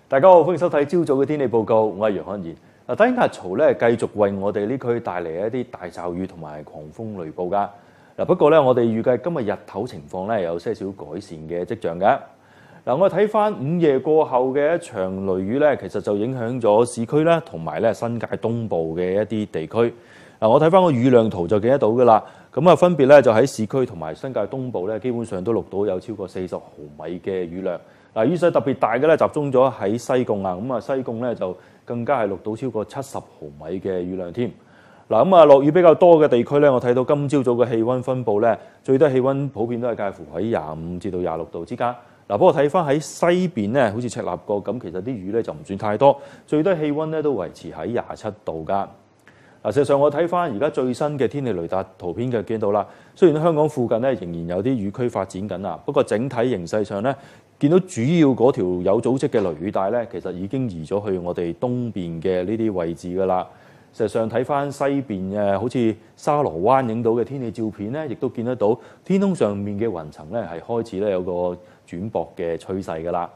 大家好，歡迎收睇朝早嘅天氣報告，我係楊漢賢。低壓槽咧繼續為我哋呢區帶嚟一啲大驟雨同埋狂風雷暴㗎。不過咧，我哋預計今日日頭情況咧有些少改善嘅跡象嘅。我哋睇翻午夜過後嘅一場雷雨咧，其實就影響咗市區啦，同埋咧新界東部嘅一啲地區。我睇翻個雨量圖就見得到㗎啦。咁啊，分別咧就喺市區同埋新界東部咧，基本上都錄到有超過40毫米嘅雨量。雨勢特別大嘅咧，集中咗喺西貢啊。咁啊，西貢咧就更加係錄到超過70毫米嘅雨量添。咁啊，落雨比較多嘅地區咧，我睇到今朝早嘅氣温分佈咧，最低氣温普遍都係介乎喺25至到26度之間。不過睇翻喺西邊咧，好似赤鱲角咁，其實啲雨咧就唔算太多，最低氣温咧都維持喺27度㗎。事實上我睇翻而家最新嘅天氣雷達圖片就見到啦。雖然香港附近咧仍然有啲雨區發展緊啊，不過整體形勢上咧，見到主要嗰條有組織嘅雷雨帶咧，其實已經移咗去我哋東邊嘅呢啲位置㗎啦。事實上睇翻西邊好似沙螺灣影到嘅天氣照片咧，亦都見得到天空上面嘅雲層咧係開始咧有個轉薄嘅趨勢㗎啦。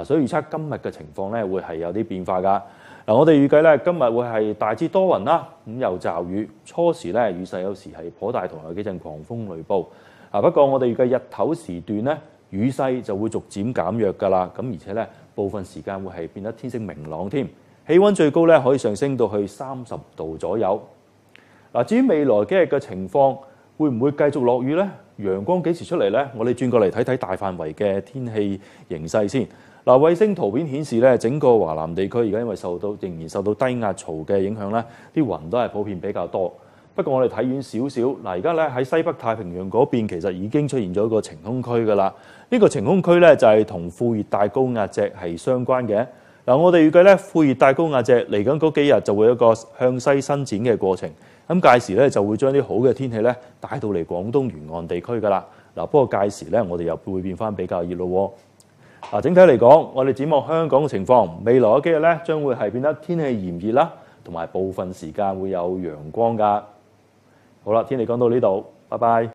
所以預測今日嘅情況咧會係有啲變化㗎。我哋預計咧今日會係大致多雲啦，咁有驟雨，初時咧雨勢有時係頗大，同埋有幾陣狂風雷暴。不過我哋預計日頭時段咧雨勢就會逐漸減弱㗎啦。咁而且咧部分時間會係變得天色明朗添，氣温最高咧可以上升到去30度左右。至於未來幾日嘅情況，會唔會繼續落雨呢？陽光幾時出嚟呢？我哋轉過嚟睇睇大範圍嘅天氣形勢先。衛星圖片顯示咧，整個華南地區而家因為仍然受到低壓槽嘅影響咧，啲雲都係普遍比較多。不過我哋睇遠少少，而家咧喺西北太平洋嗰邊其實已經出現咗一個晴空區㗎啦。呢個晴空區咧就係同副熱帶高壓脊係相關嘅。我哋預計咧副熱帶高壓脊嚟緊嗰幾日就會有一個向西伸展嘅過程。咁屆時咧就會將啲好嘅天氣咧帶到嚟廣東沿岸地區㗎啦。不過屆時咧我哋又會變翻比較熱咯。整體嚟講，我哋展望香港嘅情況，未來嗰幾日咧將會係變得天氣炎熱啦，同埋部分時間會有陽光㗎。好啦，天氣講到呢度，拜拜。